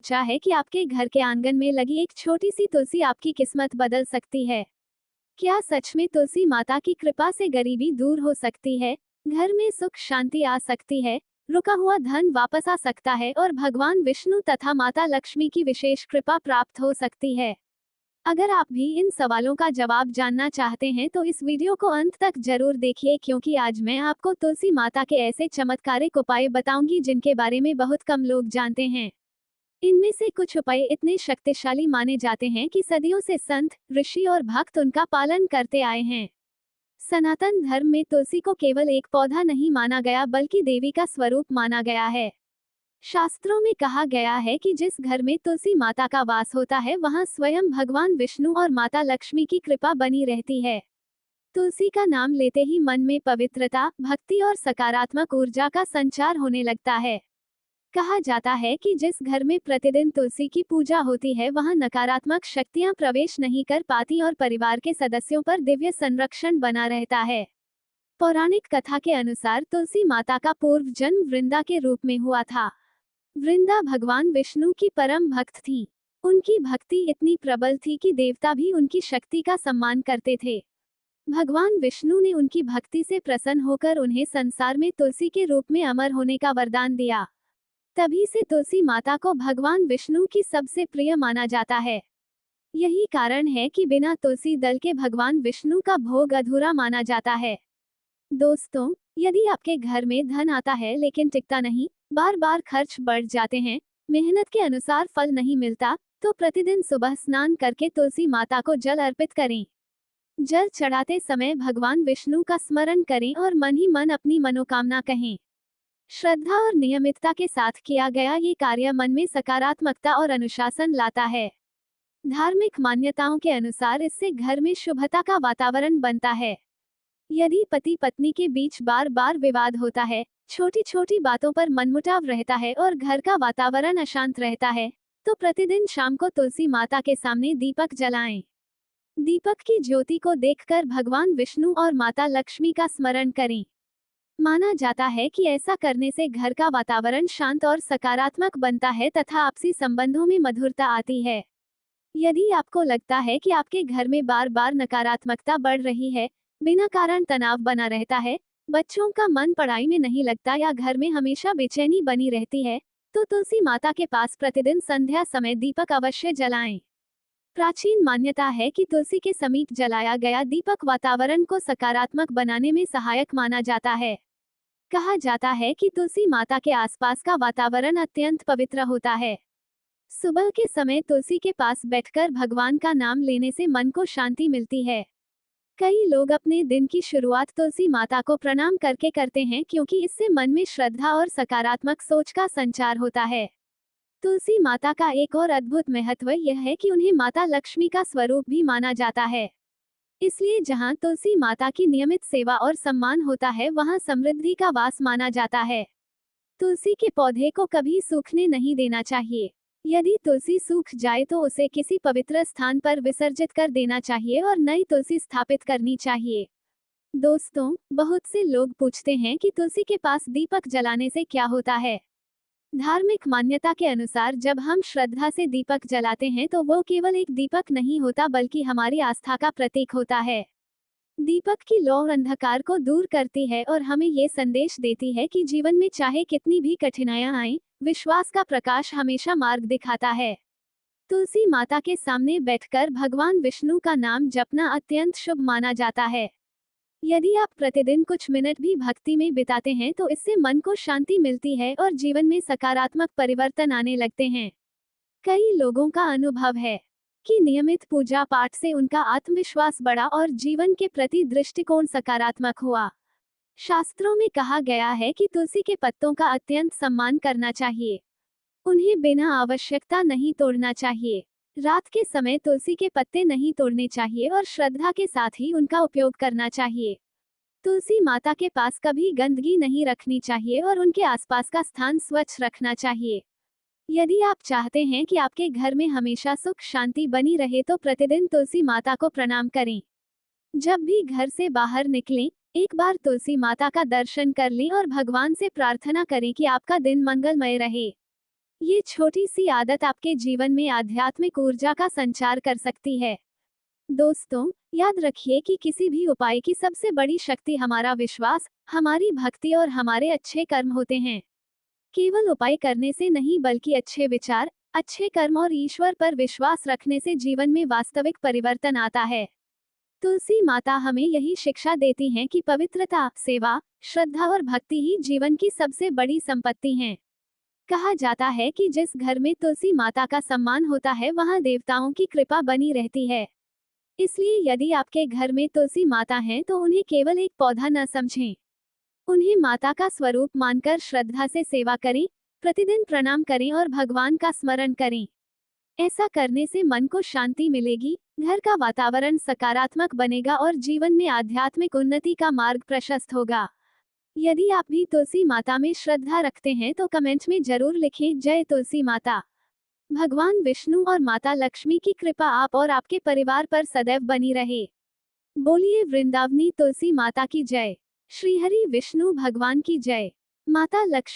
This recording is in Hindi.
सच्चा है कि आपके घर के आंगन में लगी एक छोटी सी तुलसी आपकी किस्मत बदल सकती है? क्या सच में तुलसी माता की कृपा से गरीबी दूर हो सकती है, घर में सुख शांति आ सकती है, रुका हुआ धन वापस आ सकता है और भगवान विष्णु तथा माता लक्ष्मी की विशेष कृपा प्राप्त हो सकती है? अगर आप भी इन सवालों का जवाब जानना चाहते हैं तो इस वीडियो को अंत तक जरूर देखिए, क्योंकि आज मैं आपको तुलसी माता के ऐसे चमत्कारिक उपाय बताऊंगी जिनके बारे में बहुत कम लोग जानते हैं। इनमें से कुछ उपाय इतने शक्तिशाली माने जाते हैं कि सदियों से संत, ऋषि और भक्त उनका पालन करते आए हैं। सनातन धर्म में तुलसी को केवल एक पौधा नहीं माना गया बल्कि देवी का स्वरूप माना गया है। शास्त्रों में कहा गया है कि जिस घर में तुलसी माता का वास होता है वहां स्वयं भगवान विष्णु और माता लक्ष्मी की कृपा बनी रहती है। तुलसी का नाम लेते ही मन में पवित्रता, भक्ति और सकारात्मक ऊर्जा का संचार होने लगता है। कहा जाता है कि जिस घर में प्रतिदिन तुलसी की पूजा होती है वहां नकारात्मक शक्तियां प्रवेश नहीं कर पाती और परिवार के सदस्यों पर दिव्य संरक्षण बना रहता है। पौराणिक कथा के अनुसार तुलसी माता का पूर्व जन्म वृंदा के रूप में हुआ था। वृंदा भगवान विष्णु की परम भक्त थी। उनकी भक्ति इतनी प्रबल थी कि देवता भी उनकी शक्ति का सम्मान करते थे। भगवान विष्णु ने उनकी भक्ति से प्रसन्न होकर उन्हें संसार में तुलसी के रूप में अमर होने का वरदान दिया। तभी से तुलसी माता को भगवान विष्णु की सबसे प्रिय माना जाता है। यही कारण है कि बिना तुलसी दल के भगवान विष्णु का भोग अधूरा माना जाता है। दोस्तों, यदि आपके घर में धन आता है लेकिन टिकता नहीं, बार बार खर्च बढ़ जाते हैं, मेहनत के अनुसार फल नहीं मिलता, तो प्रतिदिन सुबह स्नान करके तुलसी माता को जल अर्पित करें। जल चढ़ाते समय भगवान विष्णु का स्मरण करें और मन ही मन अपनी मनोकामना कहें। श्रद्धा और नियमितता के साथ किया गया ये कार्य मन में सकारात्मकता और अनुशासन लाता है। धार्मिक मान्यताओं के अनुसार इससे घर में शुभता का वातावरण बनता है। यदि पति पत्नी के बीच बार बार विवाद होता है, छोटी छोटी बातों पर मनमुटाव रहता है और घर का वातावरण अशांत रहता है, तो प्रतिदिन शाम को तुलसी माता के सामने दीपक जलाएं। दीपक की ज्योति को देखकर भगवान विष्णु और माता लक्ष्मी का स्मरण करें। माना जाता है कि ऐसा करने से घर का वातावरण शांत और सकारात्मक बनता है तथा आपसी संबंधों में मधुरता आती है। यदि आपको लगता है कि आपके घर में बार बार नकारात्मकता बढ़ रही है, बिना कारण तनाव बना रहता है, बच्चों का मन पढ़ाई में नहीं लगता या घर में हमेशा बेचैनी बनी रहती है, तो तुलसी माता के पास प्रतिदिन संध्या समय दीपक अवश्य जलाएं। प्राचीन मान्यता है कि तुलसी के समीप जलाया गया दीपक वातावरण को सकारात्मक बनाने में सहायक माना जाता है। कहा जाता है कि तुलसी माता के आसपास का वातावरण अत्यंत पवित्र होता है। सुबह के समय तुलसी के पास बैठकर भगवान का नाम लेने से मन को शांति मिलती है। कई लोग अपने दिन की शुरुआत तुलसी माता को प्रणाम करके करते हैं, क्योंकि इससे मन में श्रद्धा और सकारात्मक सोच का संचार होता है। तुलसी माता का एक और अद्भुत महत्व यह है कि उन्हें माता लक्ष्मी का स्वरूप भी माना जाता है। इसलिए जहां तुलसी माता की नियमित सेवा और सम्मान होता है वहां समृद्धि का वास माना जाता है। तुलसी के पौधे को कभी सूखने नहीं देना चाहिए। यदि तुलसी सूख जाए तो उसे किसी पवित्र स्थान पर विसर्जित कर देना चाहिए और नई तुलसी स्थापित करनी चाहिए। दोस्तों, बहुत से लोग पूछते हैं कि तुलसी के पास दीपक जलाने से क्या होता है। धार्मिक मान्यता के अनुसार जब हम श्रद्धा से दीपक जलाते हैं तो वो केवल एक दीपक नहीं होता बल्कि हमारी आस्था का प्रतीक होता है। दीपक की लौ अंधकार को दूर करती है और हमें ये संदेश देती है कि जीवन में चाहे कितनी भी कठिनाइयां आएं, विश्वास का प्रकाश हमेशा मार्ग दिखाता है। तुलसी माता के सामने बैठकर भगवान विष्णु का नाम जपना अत्यंत शुभ माना जाता है। यदि आप प्रतिदिन कुछ मिनट भी भक्ति में बिताते हैं तो इससे मन को शांति मिलती है और जीवन में सकारात्मक परिवर्तन आने लगते हैं। कई लोगों का अनुभव है कि नियमित पूजा पाठ से उनका आत्मविश्वास बढ़ा और जीवन के प्रति दृष्टिकोण सकारात्मक हुआ। शास्त्रों में कहा गया है कि तुलसी के पत्तों का अत्यंत सम्मान करना चाहिए। उन्हें बिना आवश्यकता नहीं तोड़ना चाहिए। रात के समय तुलसी के पत्ते नहीं तोड़ने चाहिए और श्रद्धा के साथ ही उनका उपयोग करना चाहिए। तुलसी माता के पास कभी गंदगी नहीं रखनी चाहिए और उनके आसपास का स्थान स्वच्छ रखना चाहिए। यदि आप चाहते हैं कि आपके घर में हमेशा सुख शांति बनी रहे तो प्रतिदिन तुलसी माता को प्रणाम करें। जब भी घर से बाहर निकलें, एक बार तुलसी माता का दर्शन कर लें और भगवान से प्रार्थना करें कि आपका दिन मंगलमय रहे। ये छोटी सी आदत आपके जीवन में आध्यात्मिक ऊर्जा का संचार कर सकती है। दोस्तों, याद रखिए कि किसी भी उपाय की सबसे बड़ी शक्ति हमारा विश्वास, हमारी भक्ति और हमारे अच्छे कर्म होते हैं। केवल उपाय करने से नहीं बल्कि अच्छे विचार, अच्छे कर्म और ईश्वर पर विश्वास रखने से जीवन में वास्तविक परिवर्तन आता है। तुलसी माता हमें यही शिक्षा देती हैं कि पवित्रता, सेवा, श्रद्धा और भक्ति ही जीवन की सबसे बड़ी संपत्ति हैं। कहा जाता है कि जिस घर में तुलसी माता का सम्मान होता है वहां देवताओं की कृपा बनी रहती है। इसलिए यदि आपके घर में तुलसी माता हैं तो उन्हें केवल एक पौधा न समझें। उन्हें माता का स्वरूप मानकर श्रद्धा से सेवा करें, प्रतिदिन प्रणाम करें और भगवान का स्मरण करें। ऐसा करने से मन को शांति मिलेगी, घर का वातावरण सकारात्मक बनेगा और जीवन में आध्यात्मिक उन्नति का मार्ग प्रशस्त होगा। यदि आप भी तुलसी माता में श्रद्धा रखते हैं तो कमेंट में जरूर लिखें, जय तुलसी माता। भगवान विष्णु और माता लक्ष्मी की कृपा आप और आपके परिवार पर सदैव बनी रहे। बोलिए वृंदावनी तुलसी माता की जय। श्रीहरि विष्णु भगवान की जय। माता लक्ष्मी